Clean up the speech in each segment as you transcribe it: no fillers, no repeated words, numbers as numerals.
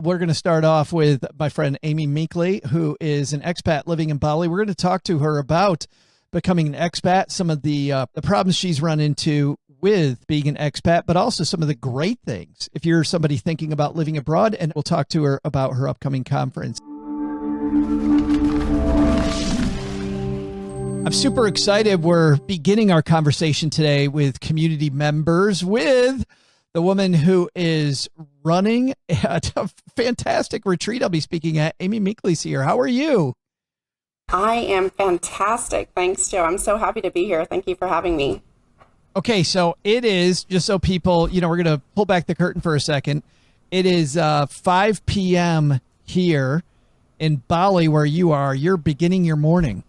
We're going to start off with my friend Amy Minkley, who is an expat living in Bali. We're going to talk to her about becoming an expat, some of the problems she's run into with being an expat, but also some of the great things if you're somebody thinking about living abroad. And we'll talk to her about her upcoming conference. I'm super excited. We're beginning our conversation today with community members with the woman who is running at a fantastic retreat I'll be speaking at. Amy Minkley's here. How are you? I am fantastic. Thanks, Joe. I'm so happy to be here. Thank you for having me. Okay, so it is, just so people, we're going to pull back the curtain for a second. It is 5 p.m. here in Bali where you are. You're beginning your morning.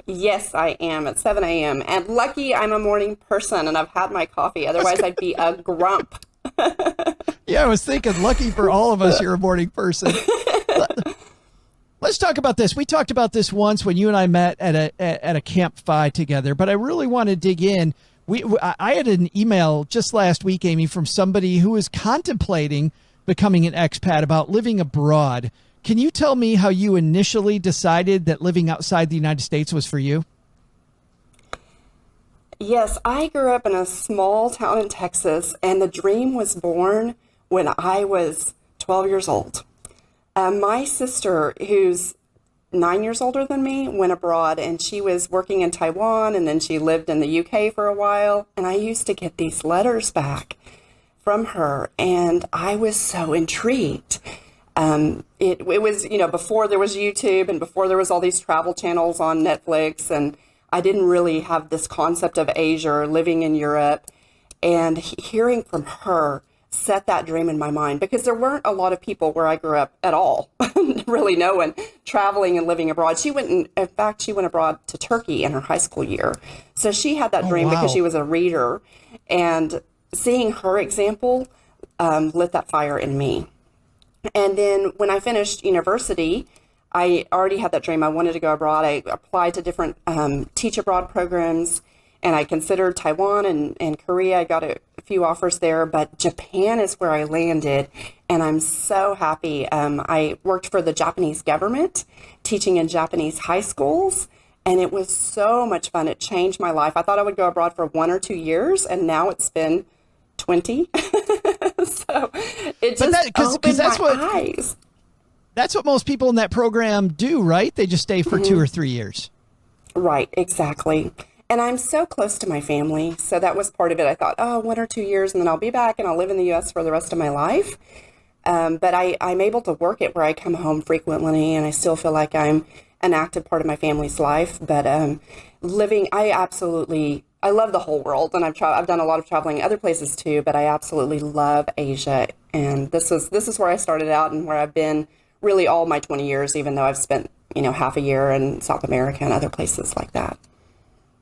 Yes, I am at 7 a.m. And lucky I'm a morning person and I've had my coffee. Otherwise, I'd be a grump. Yeah, I was thinking, lucky for all of us, you're a morning person. Let's talk about this. We talked about this once when you and I met at a campfire together, but I really want to dig in. I had an email just last week, Amy, from somebody who is contemplating becoming an expat about living abroad. Can you tell me how you initially decided that living outside the United States was for you? Yes, I grew up in a small town in Texas, and the dream was born when I was 12 years old. My sister, who's 9 years older than me, went abroad, and she was working in Taiwan, and then she lived in the UK for a while, and I used to get these letters back from her, and I was so intrigued. It was, before there was YouTube and before there was all these travel channels on Netflix, and I didn't really have this concept of Asia or living in Europe, and hearing from her set that dream in my mind, because there weren't a lot of people where I grew up at all, really no one traveling and living abroad. She went abroad to Turkey in her high school year. So she had that dream because she was a reader, and seeing her example lit that fire in me. And then when I finished university, I already had that dream. I wanted to go abroad. I applied to different teach abroad programs, and I considered Taiwan and Korea. I got a few offers there, but Japan is where I landed, and I'm so happy. I worked for the Japanese government, teaching in Japanese high schools, and it was so much fun. It changed my life. I thought I would go abroad for 1 or 2 years, and now it's been 20. So it just opened my eyes. That's what most people in that program do, right? They just stay for 2 or 3 years. Right, exactly. And I'm so close to my family, so that was part of it. I thought, 1 or 2 years, and then I'll be back, and I'll live in the U.S. for the rest of my life. But I'm able to work it where I come home frequently, and I still feel like I'm an active part of my family's life. But I love the whole world, and I've done a lot of traveling in other places too, but I absolutely love Asia. And this is where I started out and where I've been really all my 20 years, even though I've spent, half a year in South America and other places like that.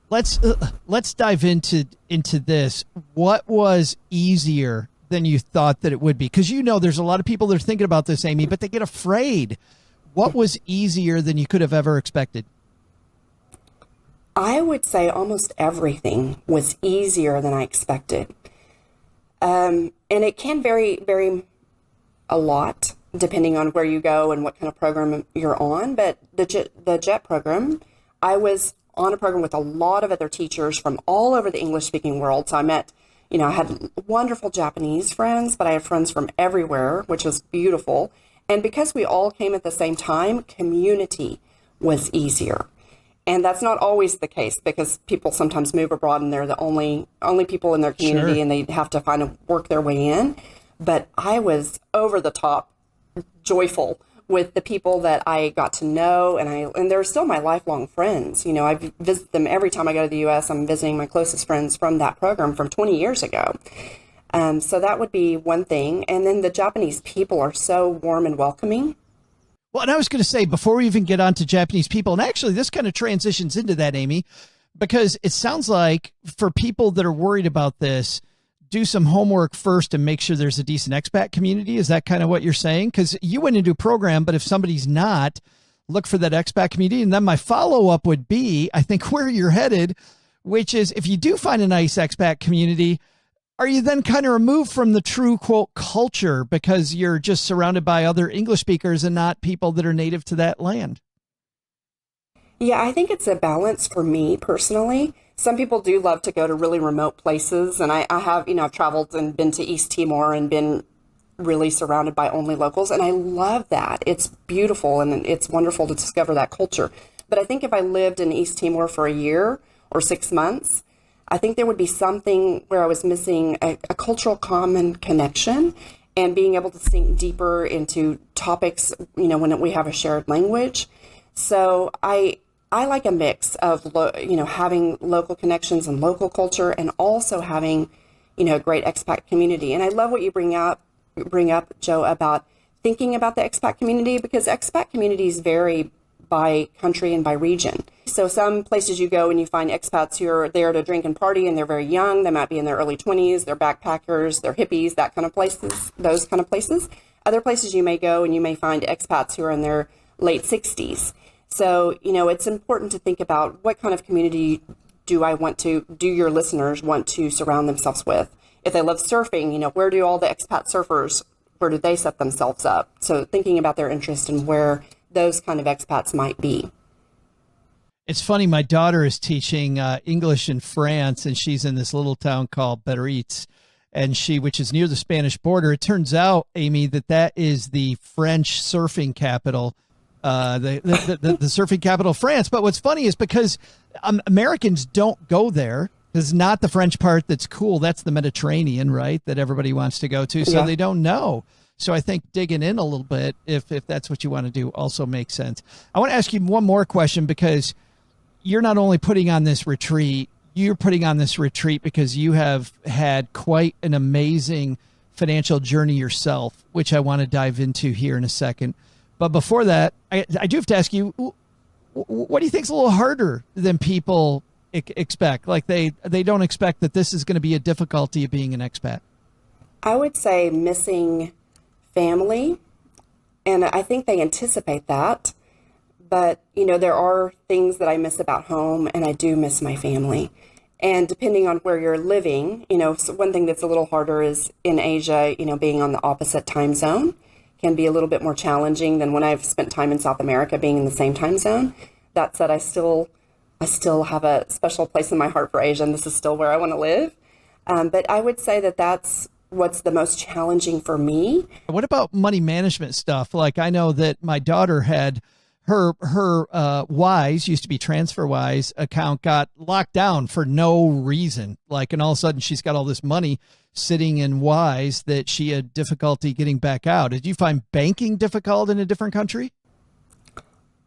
Let's dive into this. What was easier than you thought that it would be? Because there's a lot of people that are thinking about this, Amy, but they get afraid. What was easier than you could have ever expected? I would say almost everything was easier than I expected. And it can vary a lot depending on where you go and what kind of program you're on. But the JET program, I was on a program with a lot of other teachers from all over the English-speaking world. So I met, I had wonderful Japanese friends, but I had friends from everywhere, which was beautiful. And because we all came at the same time, community was easier. And that's not always the case, because people sometimes move abroad and they're the only people in their community. Sure. And they have to kind of work their way in. But I was over the top joyful with the people that I got to know, and they're still my lifelong friends. I visit them every time I go to the U.S. I'm visiting my closest friends from that program from 20 years ago. So that would be one thing. And then the Japanese people are so warm and welcoming. Well, and I was going to say, before we even get on to Japanese people, and actually this kind of transitions into that, Amy, because it sounds like for people that are worried about this, do some homework first and make sure there's a decent expat community. Is that kind of what you're saying? Because you went into a program, but if somebody's not, look for that expat community. And then my follow-up would be, I think, where you're headed, which is if you do find a nice expat community, are you then kind of removed from the true quote culture because you're just surrounded by other English speakers and not people that are native to that land? Yeah, I think it's a balance for me personally. Some people do love to go to really remote places. And I have, I've traveled and been to East Timor and been really surrounded by only locals. And I love that. It's beautiful and it's wonderful to discover that culture. But I think if I lived in East Timor for a year or 6 months, I think there would be something where I was missing a cultural common connection and being able to sink deeper into topics, when we have a shared language. So I like a mix of, having local connections and local culture and also having, a great expat community. And I love what you bring up, Joe, about thinking about the expat community, because expat communities vary by country and by region. So some places you go and you find expats who are there to drink and party and they're very young. They might be in their early 20s, they're backpackers, they're hippies, that kind of places, those kind of places. Other places you may go and you may find expats who are in their late 60s. So, it's important to think about what kind of community do your listeners want to surround themselves with? If they love surfing, where do all the expat surfers, where do they set themselves up? So thinking about their interest and where those kind of expats might be. It's funny. My daughter is teaching English in France, and she's in this little town called Biarritz, which is near the Spanish border. It turns out, Amy, that is the French surfing capital, the surfing capital of France. But what's funny is because Americans don't go there. It's not the French part that's cool. That's the Mediterranean, right? That everybody wants to go to. So They don't know. So I think digging in a little bit, if that's what you want to do, also makes sense. I want to ask you one more question, because you're not only putting on this retreat, you're putting on this retreat because you have had quite an amazing financial journey yourself, which I want to dive into here in a second. But before that, I do have to ask you, what do you think is a little harder than people expect? Like they don't expect that this is going to be a difficulty of being an expat. I would say missing family. And I think they anticipate that. But, there are things that I miss about home, and I do miss my family. And depending on where you're living, so one thing that's a little harder is in Asia, being on the opposite time zone can be a little bit more challenging than when I've spent time in South America being in the same time zone. That said, I still have a special place in my heart for Asia, and this is still where I want to live. But I would say that that's what's the most challenging for me. What about money management stuff? Like, I know that my daughter had her Wise, used to be TransferWise account, got locked down for no reason. And all of a sudden she's got all this money sitting in Wise that she had difficulty getting back out. Did you find banking difficult in a different country?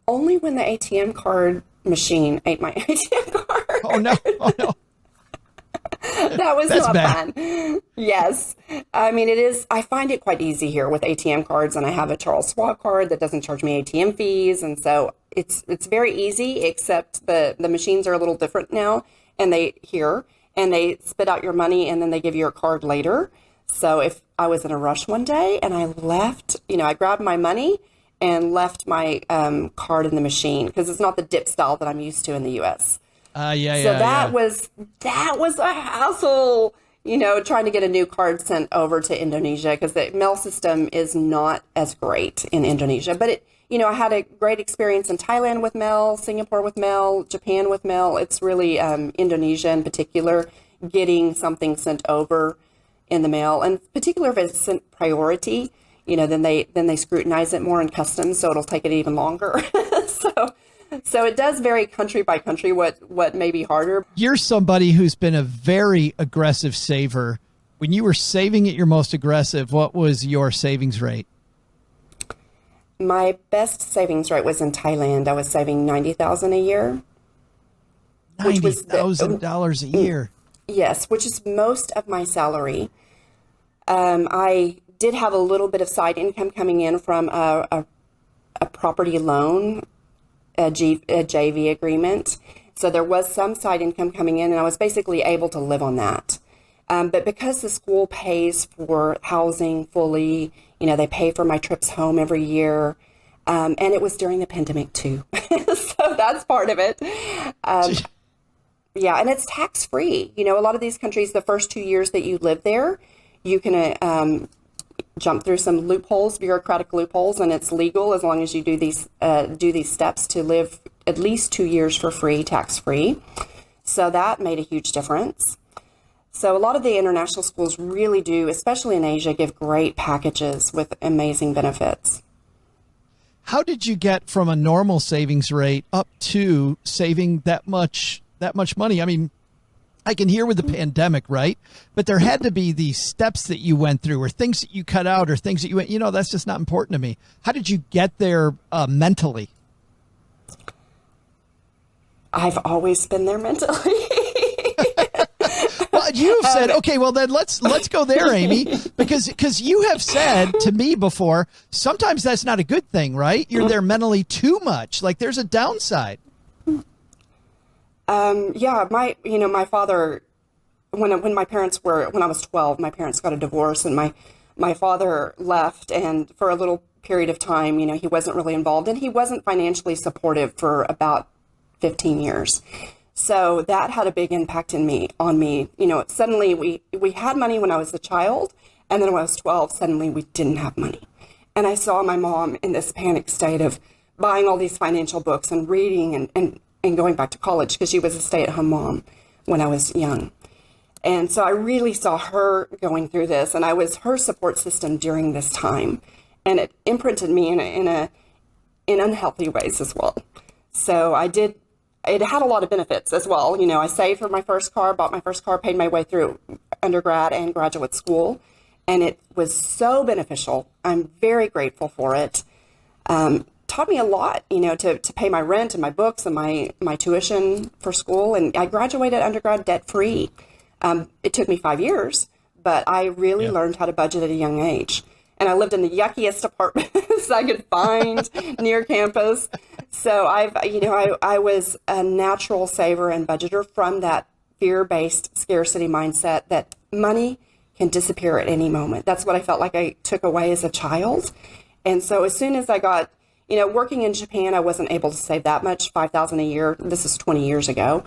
Only when the ATM card machine ate my ATM card. Oh no. That was not fun. Yes. I mean, I find it quite easy here with ATM cards, and I have a Charles Schwab card that doesn't charge me ATM fees. And so it's very easy, except the machines are a little different now, and they spit out your money and then they give you your card later. So if I was in a rush one day and I left, I grabbed my money and left my card in the machine, because it's not the dip style that I'm used to in the US. That was a hassle, trying to get a new card sent over to Indonesia, because the mail system is not as great in Indonesia. But I had a great experience in Thailand with mail, Singapore with mail, Japan with mail. It's really Indonesia in particular, getting something sent over in the mail, and particular if it's sent priority, then they scrutinize it more in customs, so it'll take it even longer. So it does vary country by country what may be harder. You're somebody who's been a very aggressive saver. When you were saving at your most aggressive, what was your savings rate? My best savings rate was in Thailand. I was saving $90,000 a year. $90,000 a year. Yes, which is most of my salary. I did have a little bit of side income coming in from a property loan, a JV agreement. So there was some side income coming in, and I was basically able to live on that. But because the school pays for housing fully, they pay for my trips home every year. And it was during the pandemic too. So that's part of it. Yeah, and it's tax free. You know, a lot of these countries, the first 2 years that you live there, you can jump through some loopholes, bureaucratic loopholes, and it's legal as long as you do these steps to live at least 2 years for free, tax free. So that made a huge difference. So a lot of the international schools really do, especially in Asia, give great packages with amazing benefits. How did you get from a normal savings rate up to saving that much money? I mean, I can hear with the pandemic, right? But there had to be these steps that you went through or things that you cut out or things that you went, that's just not important to me. How did you get there mentally? I've always been there mentally. Well, you've said, okay, well then let's go there, Amy, because you have said to me before, sometimes that's not a good thing, right? You're there mentally too much. Like there's a downside. Yeah, my father, when I was 12, my parents got a divorce, and my father left, and for a little period of time, he wasn't really involved, and he wasn't financially supportive for about 15 years. So that had a big impact on me. Suddenly we had money when I was a child, and then when I was 12, suddenly we didn't have money. And I saw my mom in this panic state of buying all these financial books and reading and going back to college because she was a stay-at-home mom when I was young. And so I really saw her going through this, and I was her support system during this time. And it imprinted me in unhealthy ways as well. So it had a lot of benefits as well. I saved for my first car, bought my first car, paid my way through undergrad and graduate school. And it was so beneficial. I'm very grateful for it. Taught me a lot, to pay my rent and my books and my tuition for school. And I graduated undergrad debt free. It took me 5 years, but I really learned how to budget at a young age. And I lived in the yuckiest apartments I could find near campus. So I was a natural saver and budgeter from that fear-based scarcity mindset that money can disappear at any moment. That's what I felt like I took away as a child. And so as soon as I got, working in Japan, I wasn't able to save that much, $5,000 a year. This is 20 years ago.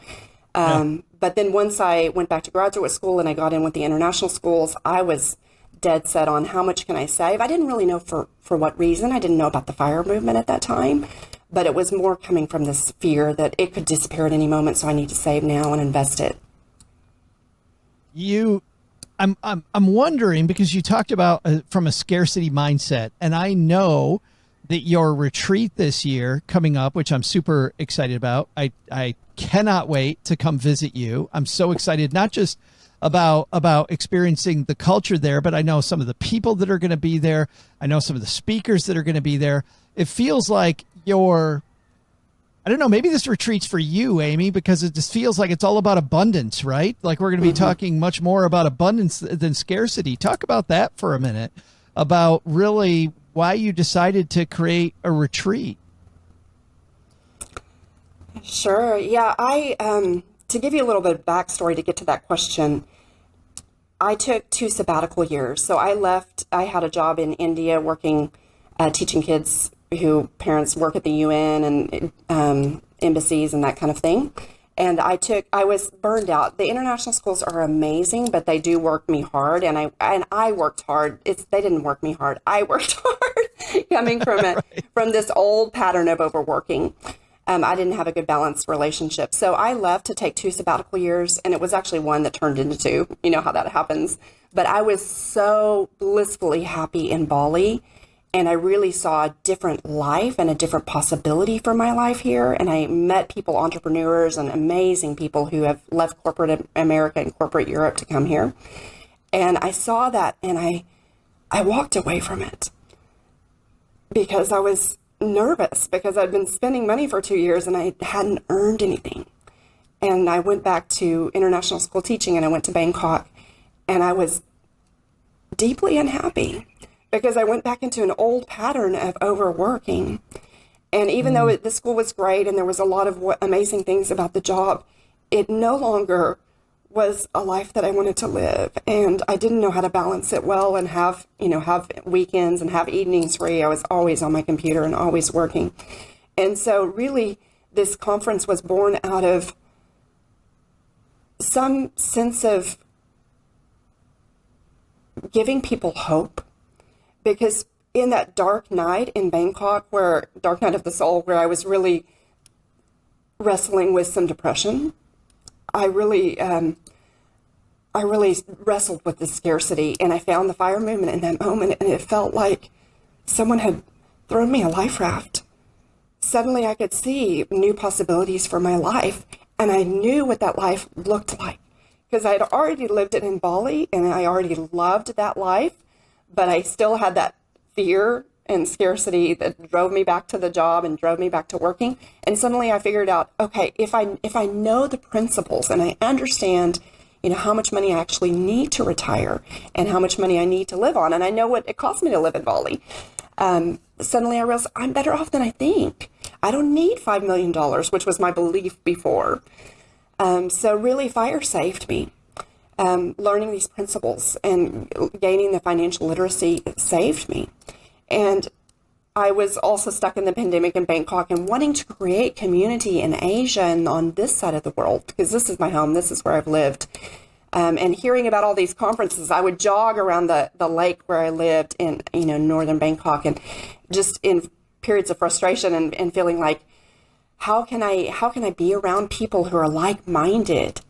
But then once I went back to graduate school and I got in with the international schools, I was dead set on how much can I save. I didn't really know for what reason. I didn't know about the FIRE movement at that time, but it was more coming from this fear that it could disappear at any moment. So I need to save now and invest it. I'm wondering, because you talked about from a scarcity mindset, and I know that your retreat this year coming up, which I'm super excited about. I cannot wait to come visit you. I'm so excited, not just about experiencing the culture there, but I know some of the people that are going to be there. I know some of the speakers that are going to be there. It feels like I don't know, maybe this retreat's for you, Amy, because it just feels like it's all about abundance, right? Like we're going to be talking much more about abundance than scarcity. Talk about that for a minute, about really why you decided to create a retreat. Sure. Yeah. To give you a little bit of backstory to get to that question, I took 2 sabbatical years. So I had a job in India working, teaching kids who parents work at the UN and embassies and that kind of thing. And I was burned out. The international schools are amazing, but they do work me hard. And I worked hard. They didn't work me hard. I worked hard coming from from this old pattern of overworking. I didn't have a good balanced relationship. So I left to take 2 sabbatical years, and it was actually one that turned into 2. You know how that happens. But I was so blissfully happy in Bali, and I really saw a different life and a different possibility for my life here. And I met people, entrepreneurs and amazing people who have left corporate America and corporate Europe to come here. And I saw that, and I walked away from it because I was nervous, because I'd been spending money for 2 years and I hadn't earned anything. And I went back to international school teaching, and I went to Bangkok, and I was deeply unhappy because I went back into an old pattern of overworking. And even though the school was great and there was a lot of amazing things about the job, it no longer was a life that I wanted to live. And I didn't know how to balance it well and have weekends and have evenings free. I was always on my computer and always working. And so really this conference was born out of some sense of giving people hope, because in that dark night in Bangkok, where dark night of the soul, where I was really wrestling with some depression, I really wrestled with the scarcity, and I found the fire movement in that moment, and it felt like someone had thrown me a life raft. Suddenly I could see new possibilities for my life, and I knew what that life looked like, because I had already lived it in Bali, and I already loved that life, but I still had that fear and scarcity that drove me back to the job and drove me back to working. And suddenly I figured out, okay, if I know the principles and I understand, how much money I actually need to retire and how much money I need to live on, and I know what it costs me to live in Bali, suddenly I realized I'm better off than I think. I don't need $5 million, which was my belief before. So really, fire saved me. Learning these principles and gaining the financial literacy saved me. And I was also stuck in the pandemic in Bangkok and wanting to create community in Asia and on this side of the world, because this is my home, this is where I've lived. And hearing about all these conferences, I would jog around the lake where I lived in, northern Bangkok, and just in periods of frustration and feeling like, how can I be around people who are like-minded?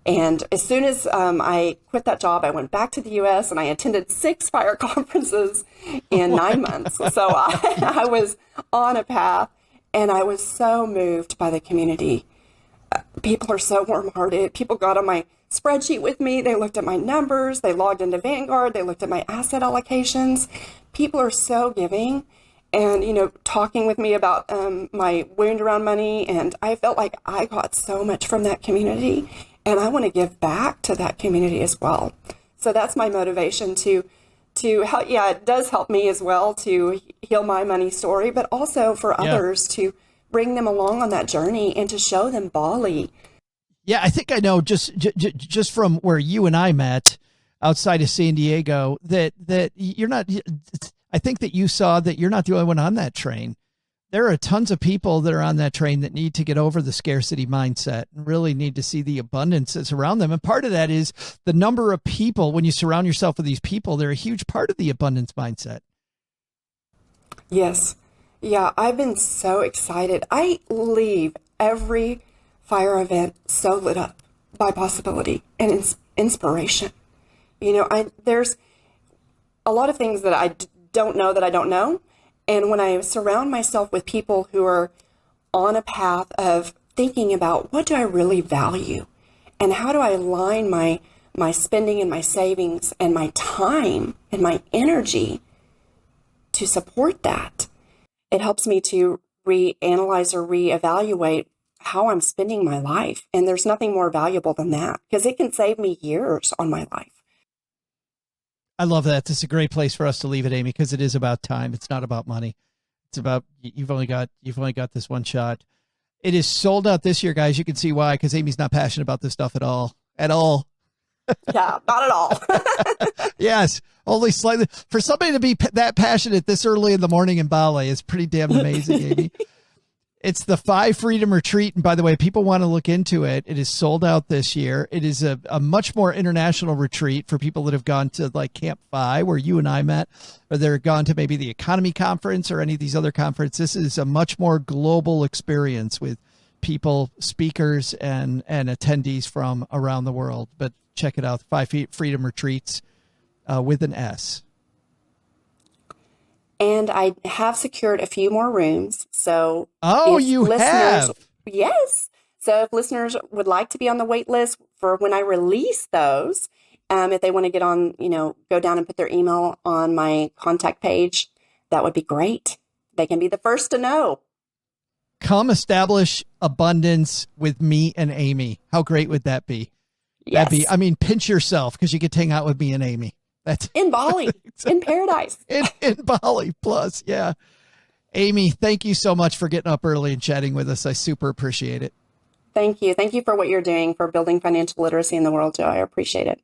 And as soon as I quit that job, I went back to the U.S. and I attended 6 fire conferences in 9 months. So I was on a path, and I was so moved by the community. People are so warm-hearted. People got on my spreadsheet with me. They looked at my numbers. They logged into Vanguard. They looked at my asset allocations. People are so giving and, talking with me about my wound around money. And I felt like I got so much from that community. And I want to give back to that community as well. So that's my motivation to help. Yeah, it does help me as well to heal my money story, but also for others to bring them along on that journey and to show them Bali. Yeah, I think I know just from where you and I met outside of San Diego that you're not. I think that you saw that you're not the only one on that train. There are tons of people that are on that train that need to get over the scarcity mindset and really need to see the abundance that's around them. And part of that is the number of people. When you surround yourself with these people, they're a huge part of the abundance mindset. Yes. Yeah, I've been so excited. I leave every fire event so lit up by possibility and inspiration. There's a lot of things that I don't know that I don't know. And when I surround myself with people who are on a path of thinking about what do I really value and how do I align my spending and my savings and my time and my energy to support that, it helps me to reanalyze or reevaluate how I'm spending my life. And there's nothing more valuable than that, because it can save me years on my life. I love that. This is a great place for us to leave it, Amy, because it is about time. It's not about money. It's about, you've only got this one shot. It is sold out this year, guys. You can see why, because Amy's not passionate about this stuff at all. Yeah, not at all. Yes. Only slightly. For somebody to be that passionate this early in the morning in Bali is pretty damn amazing, Amy. It's the 5 Freedom Retreat. And by the way, people want to look into it. It is sold out this year. It is a much more international retreat for people that have gone to like Camp 5, where you and I met, or they're gone to maybe the economy conference or any of these other conferences. This is a much more global experience with people, speakers, and attendees from around the world. But check it out. 5 Freedom Retreats with an S. And I have secured a few more rooms. So, you have? Yes. So if listeners would like to be on the wait list for when I release those, if they want to get on, go down and put their email on my contact page, that would be great. They can be the first to know. Come establish abundance with me and Amy. How great would that be? Yes. Pinch yourself, because you get to hang out with me and Amy. That's in Bali, in paradise. In Bali plus. Yeah. Amy, thank you so much for getting up early and chatting with us. I super appreciate it. Thank you. Thank you for what you're doing for building financial literacy in the world, Joe. I appreciate it.